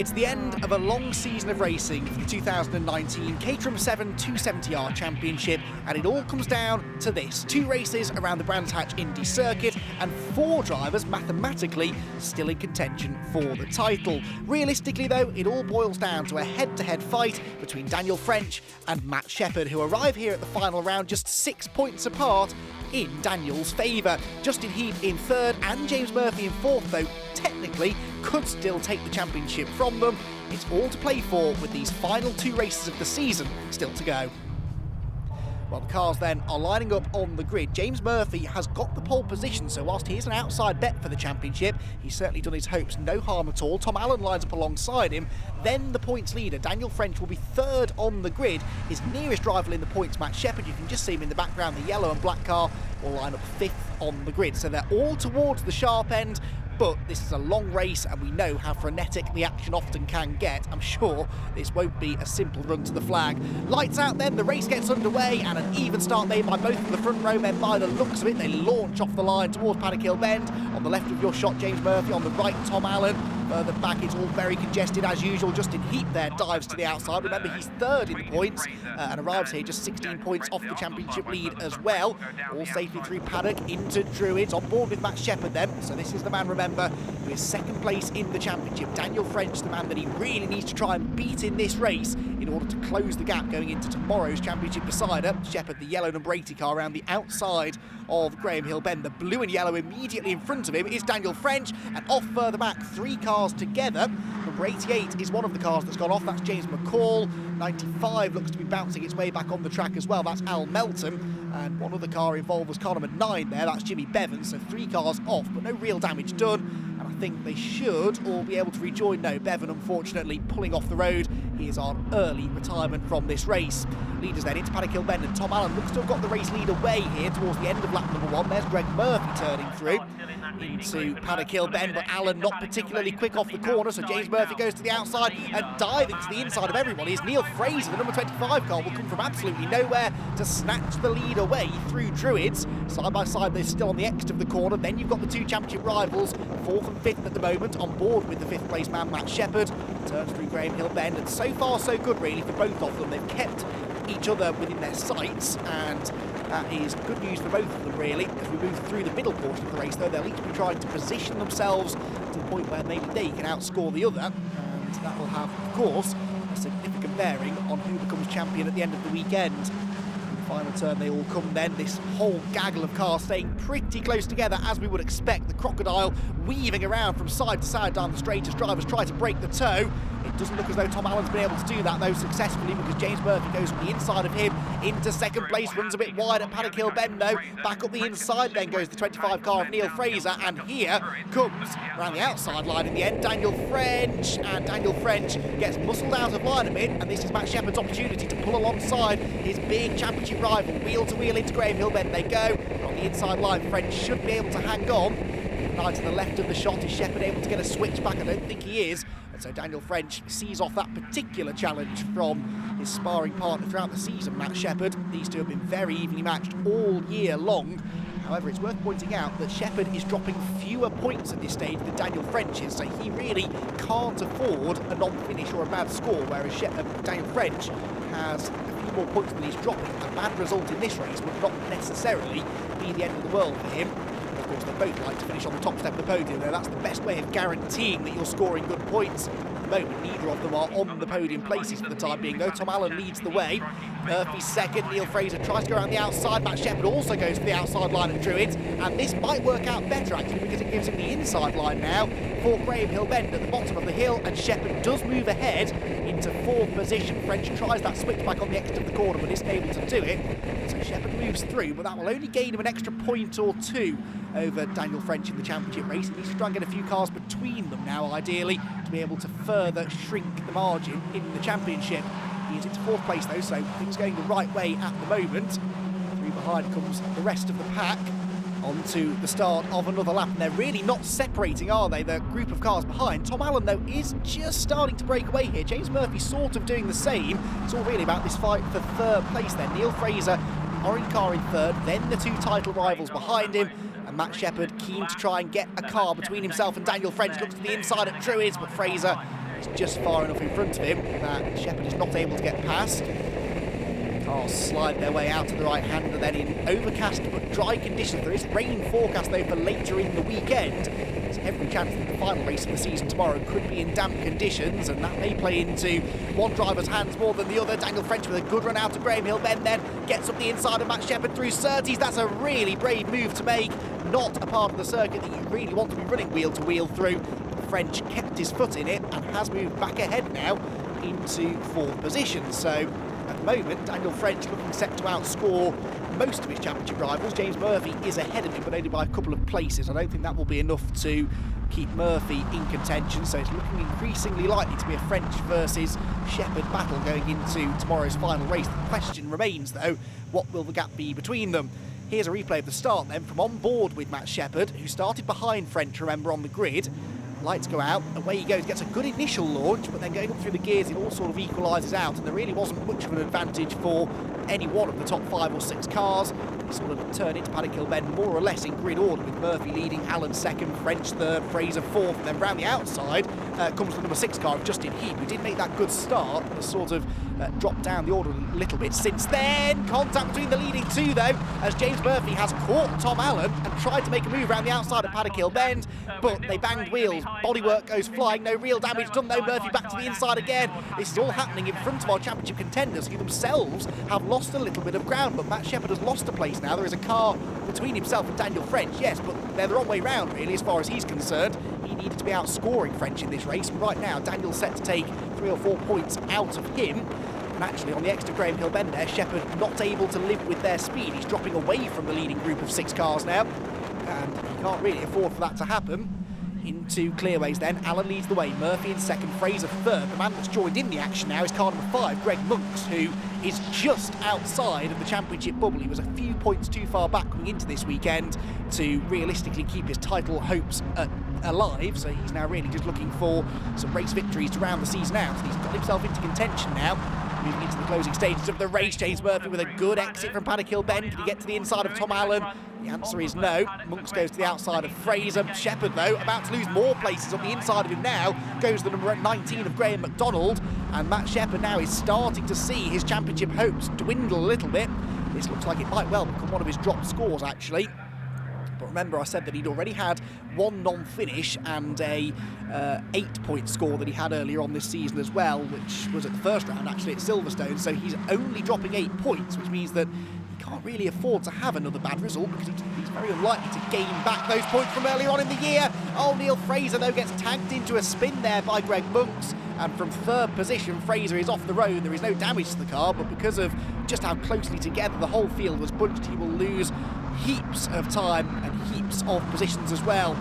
It's the end of a long season of racing for the 2019 Caterham 7 270R Championship, and it all comes down to this. 2 races around the Brands Hatch Indy Circuit and 4 drivers mathematically still in contention for the title. Realistically though, it all boils down to a head-to-head fight between Daniel French and Matt Sheppard, who arrive here at the final round just 6 points apart in Daniel's favour. Justin Heath in 3rd and James Murphy in 4th though technically could still take the championship from them. It's all to play for with these final 2 races of the season still to go. Well, the cars then are lining up on the grid. James Murphy has got the pole position, so whilst he is an outside bet for the championship, he's certainly done his hopes no harm at all. Tom Allen lines up alongside him. Then the points leader, Daniel French, will be 3rd on the grid. His nearest rival in the points, Matt Sheppard, you can just see him in the background, the yellow and black car, will line up 5th on the grid. So they're all towards the sharp end. But this is a long race and we know how frenetic the action often can get. I'm sure this won't be a simple run to the flag. Lights out then, the race gets underway and an even start made by both of the front row men. By the looks of it, they launch off the line towards Paddock Hill Bend. On the left of your shot, James Murphy, on the right, Tom Allen. Further back, it's all very congested as usual. Justin Heath there dives to the outside. Remember, he's 3rd in the points and arrives here just 16 points off the championship lead as well. All safely through Paddock into Druids, on board with Matt Sheppard then. So this is the man, remember, who is 2nd place in the championship. Daniel French, the man that he really needs to try and beat in this race in order to close the gap going into tomorrow's championship decider. Sheppard, the yellow number 80 car, around the outside of Graham Hill Bend. The blue and yellow immediately in front of him is Daniel French, and off further back, 3 cars together. Number 88 is one of the cars that's gone off. That's James McCall. 95 looks to be bouncing its way back on the track as well. That's Al Melton. And one other car involved was car number 9 there. That's Jimmy Bevan. So 3 cars off, but no real damage done. And I think they should all be able to rejoin. No, Bevan unfortunately pulling off the road. He is on early retirement from this race. Leaders then into Paddock Hill Bend, and Tom Allen looks to have got the race lead away here towards the end of lap number 1. There's Greg Murphy turning through into Paddock Hill Bend, but Allen not particularly quick off the corner, so James Murphy goes to the outside and diving to the inside of everybody is Neil Fraser. The number 25 car will come from absolutely nowhere to snatch the lead away through Druids. Side by side, they're still on the exit of the corner. Then you've got the 2 championship rivals, 4th and 5th at the moment, on board with the 5th place man Matt Sheppard. Turns through Graham Hill Bend, and so far so good really for both of them. They've kept each other within their sights, and that is good news for both of them really. As we move through the middle portion of the race though, they'll each be trying to position themselves to the point where maybe they can outscore the other, and that will have, of course, a significant bearing on who becomes champion at the end of the weekend. In the final turn they all come then, this whole gaggle of cars staying pretty close together as we would expect. The Crocodile weaving around from side to side down the straight as drivers try to break the toe. It doesn't look as though Tom Allen's been able to do that though successfully, because James Murphy goes from the inside of him into 2nd place, runs a bit wide at Paddock Hill Bend though. Back up the inside then goes the 25 car of Neil Fraser, and here comes around the outside line in the end Daniel French, and Daniel French gets muscled out of line a bit, and this is Matt Sheppard's opportunity to pull alongside his big championship rival. Wheel to wheel into Graham Hill Bend they go. On the inside line, French should be able to hang on. Right to the left of the shot, is Sheppard able to get a switch back? I don't think he is. And so Daniel French sees off that particular challenge from his sparring partner throughout the season, Matt Sheppard. These two have been very evenly matched all year long. However, it's worth pointing out that Sheppard is dropping fewer points at this stage than Daniel French is, so he really can't afford a non-finish or a bad score, whereas Daniel French has a few more points than he's dropping. A bad result in this race would not necessarily be the end of the world for him. Of course, they both like to finish on the top step of the podium, though that's the best way of guaranteeing that you're scoring good points. At the moment, neither of them are on the podium places for the time being, though. Tom Allen leads the way. Murphy's 2nd, Neil Fraser tries to go around the outside. Matt Sheppard also goes to the outside line of Druids, and this might work out better actually, because it gives him the inside line now for Graham Hill Bend at the bottom of the hill, and Sheppard does move ahead into 4th position. French tries that switch back on the exit of the corner, but isn't able to do it. So Sheppard moves through, but that will only gain him an extra point or 2 over Daniel French in the championship race. He needs to try and get a few cars between them now, ideally, to be able to further shrink the margin in the championship. He is into 4th place though, so things going the right way at the moment. Through behind comes the rest of the pack onto the start of another lap, and they're really not separating, are they, the group of cars behind. Tom Allen though is just starting to break away here. James Murphy sort of doing the same. It's all really about this fight for 3rd place then. Neil Fraser, orange car in 3rd, then the 2 title rivals behind him, and Matt Sheppard keen to try and get a car between himself and Daniel French. Looks to the inside at Druids, but Fraser It's just far enough in front of him that Shepherd is not able to get past. Cars slide their way out to the right hand, and then in overcast but dry conditions. There is rain forecast though for later in the weekend. There's every chance that the final race of the season tomorrow could be in damp conditions, and that may play into one driver's hands more than the other. Daniel French with a good run out of Graham Hill Bend, then gets up the inside of Matt Shepherd through Surtees. That's a really brave move to make. Not a part of the circuit that you really want to be running wheel to wheel through. French kept his foot in it and has moved back ahead now into fourth position. So at the moment, Daniel French looking set to outscore most of his championship rivals. James Murphy is ahead of him, but only by a couple of places. I don't think that will be enough to keep Murphy in contention, so it's looking increasingly likely to be a French versus Shepherd battle going into tomorrow's final race. The question remains, though, what will the gap be between them? Here's a replay of the start then from on board with Matt Shepherd, who started behind French, remember, on the grid. Lights go out, away he goes, gets a good initial launch, but then going up through the gears it all sort of equalises out, and there really wasn't much of an advantage for any one of the top 5 or 6 cars. They sort of turn into Paddock Hill Bend more or less in grid order, with Murphy leading, Allen second, French third, Fraser fourth, and then round the outside comes the number 6 car of Justin Heap, who did make that good start, but has sort of dropped down the order a little bit since then. Contact between the leading 2 though, as James Murphy has caught Tom Allen and tried to make a move around the outside of Paddock Hill Bend, but they banged wheels. Bodywork goes flying, no real damage done though. Murphy back to the inside again. This is all happening in front of our championship contenders, who themselves have lost a little bit of ground, but Matt Shepherd has lost a place now. There is a car between himself and Daniel French, yes, but they're the wrong way round really as far as he's concerned. He needed to be outscoring French in this race, and right now Daniel's set to take 3 or 4 points out of him. And actually on the extra Graham Hill Bend there, Shepherd not able to live with their speed. He's dropping away from the leading group of 6 cars now, and he can't really afford for that to happen. Into clearways then, Allen leads the way, Murphy in second, Fraser third. The man that's joined in the action now is car number 5, Greg Monks, who is just outside of the championship bubble. He was a few points too far back coming into this weekend to realistically keep his title hopes alive, so he's now really just looking for some race victories to round the season out, and he's got himself into contention now. Moving into the closing stages of the race, James Murphy with a good exit from Paddock Hill Bend. Can he get to the inside of Tom Allen? The answer is no. Monks goes to the outside of Fraser. Shepherd, though, about to lose more places. On the inside of him now goes the number 19 of Graham McDonald. And Matt Shepherd now is starting to see his championship hopes dwindle a little bit. This looks like it might well become one of his dropped scores, actually. But remember, I said that he'd already had 1 non-finish and a 8-point score that he had earlier on this season as well, which was at the first round actually at Silverstone. So he's only dropping 8 points, which means that he can't really afford to have another bad result, because he's very unlikely to gain back those points from earlier on in the year. Oh, Neil Fraser though gets tagged into a spin there by Greg Monks, and from third position Fraser is off the road. There is no damage to the car, but because of just how closely together the whole field was bunched, he will lose heaps of time and heaps of positions as well.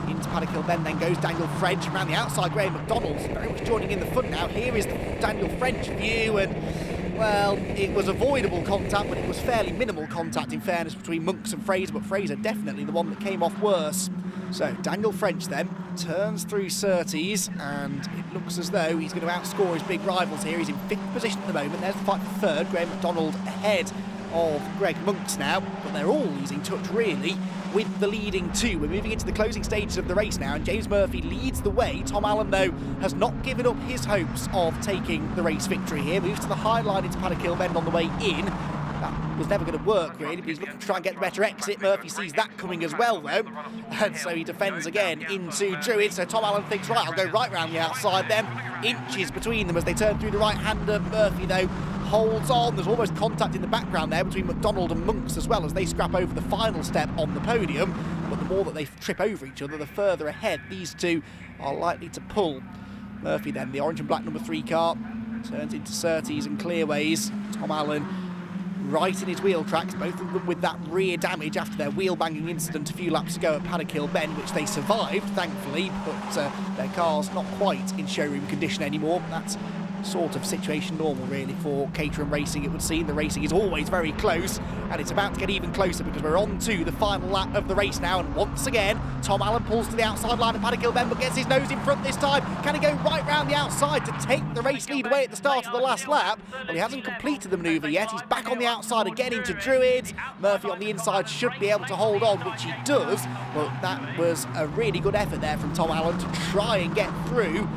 Into Paddock Hill Bend then goes Daniel French, around the outside Graham McDonald, very much joining in the fun now. Here is the Daniel French view, and well, it was avoidable contact, but it was fairly minimal contact in fairness between Monks and Fraser, but Fraser definitely the one that came off worse. So Daniel French then turns through Surtees, and it looks as though he's going to outscore his big rivals here. He's in 5th position at the moment. There's the fight for 3rd, Graham McDonald ahead of Greg Monks now, but they're all losing touch really with the leading 2. We're moving into the closing stages of the race now, and James Murphy leads the way. Tom Allen though has not given up his hopes of taking the race victory here. Moves to the high line into Paddock Hill Bend on the way in. That was never going to work really, but he's looking to try and get the better exit. Murphy sees that coming as well though, and so he defends again into Druid. So Tom Allen thinks, right, I'll go right round the outside then. Inches between them as they turn through the right-hander. Murphy though holds on. There's almost contact in the background there between McDonald and Monks as well, as they scrap over the final step on the podium. But the more that they trip over each other, the further ahead these two are likely to pull. Murphy then, the orange and black number 3 car, turns into Surtees and clearways. Tom Allen right in his wheel tracks, both of them with that rear damage after their wheel banging incident a few laps ago at Paddock Hill Bend, which they survived thankfully, but their car's not quite in showroom condition anymore. That's sort of situation normal really for Caterham Racing, it would seem. The racing is always very close, and it's about to get even closer because we're on to the final lap of the race now, and once again Tom Allen pulls to the outside line of Paddock Hill Bend, but gets his nose in front this time. Can he go right round the outside to take the race lead away at the start of the last lap? Well, he hasn't completed the manoeuvre yet. He's back on the outside again into Druids. Murphy on the inside should be able to hold on, which he does, but that was a really good effort there from Tom Allen to try and get through.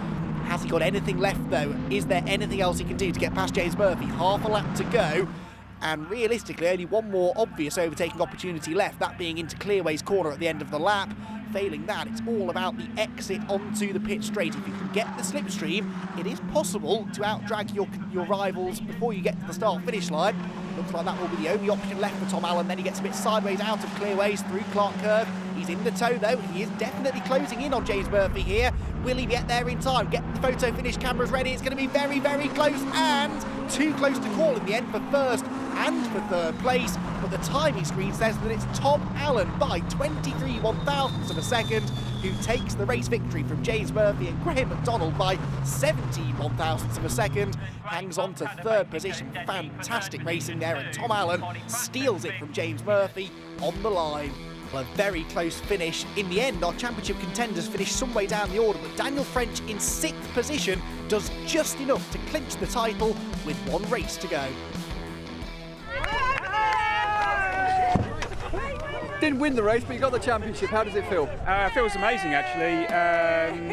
Has he got anything left though? Is there anything else he can do to get past James Murphy? Half a lap to go. And realistically, only one more obvious overtaking opportunity left, that being into Clearway's corner at the end of the lap. Failing that, it's all about the exit onto the pit straight. If you can get the slipstream, it is possible to outdrag your rivals before you get to the start-finish line. Looks like that will be the only option left for Tom Allen. Then he gets a bit sideways out of Clearways through Clark Curve. He's in the tow though. He is definitely closing in on James Murphy here. Will he get there in time? Get the photo finish cameras ready. It's going to be very, very close, and too close to call in the end for first and for third place. But the timing screen says that it's Tom Allen by 23 one-thousandths of a second who takes the race victory from James Murphy, and Graham McDonald by 17 one-thousandths of a second hangs on to third position. Fantastic racing there, and Tom Allen steals it from James Murphy on the line. Well, a very close finish. In the end, our championship contenders finish some way down the order, but Daniel French in 6th position does just enough to clinch the title with one race to go. Didn't win the race, but you got the championship. How does it feel? It feels amazing, actually.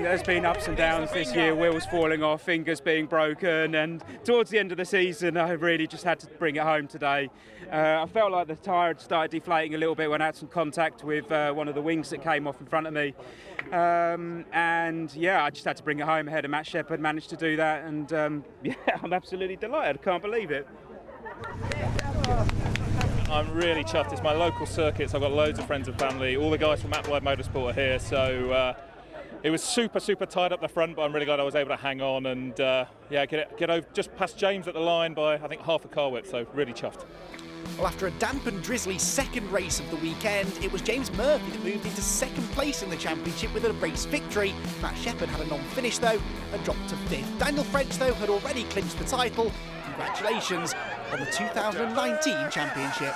There's been ups and downs this year, wheels falling off, fingers being broken, and towards the end of the season, I really just had to bring it home today. I felt like the tyre had started deflating a little bit when I had some contact with one of the wings that came off in front of me. And yeah, I just had to bring it home ahead of Matt Shepherd, managed to do that, and yeah, I'm absolutely delighted. I can't believe it. I'm really chuffed. It's my local circuit, so I've got loads of friends and family. All the guys from Appleby Motorsport are here, so it was super tight up the front, but I'm really glad I was able to hang on and yeah, get over just past James at the line by I think half a car width, so really chuffed. Well, after a damp and drizzly second race of the weekend, it was James Murphy that moved into 2nd place in the championship with a race victory. Matt Shepherd had a non-finish though and dropped to 5th. Daniel French though had already clinched the title. Congratulations on the 2019 championship.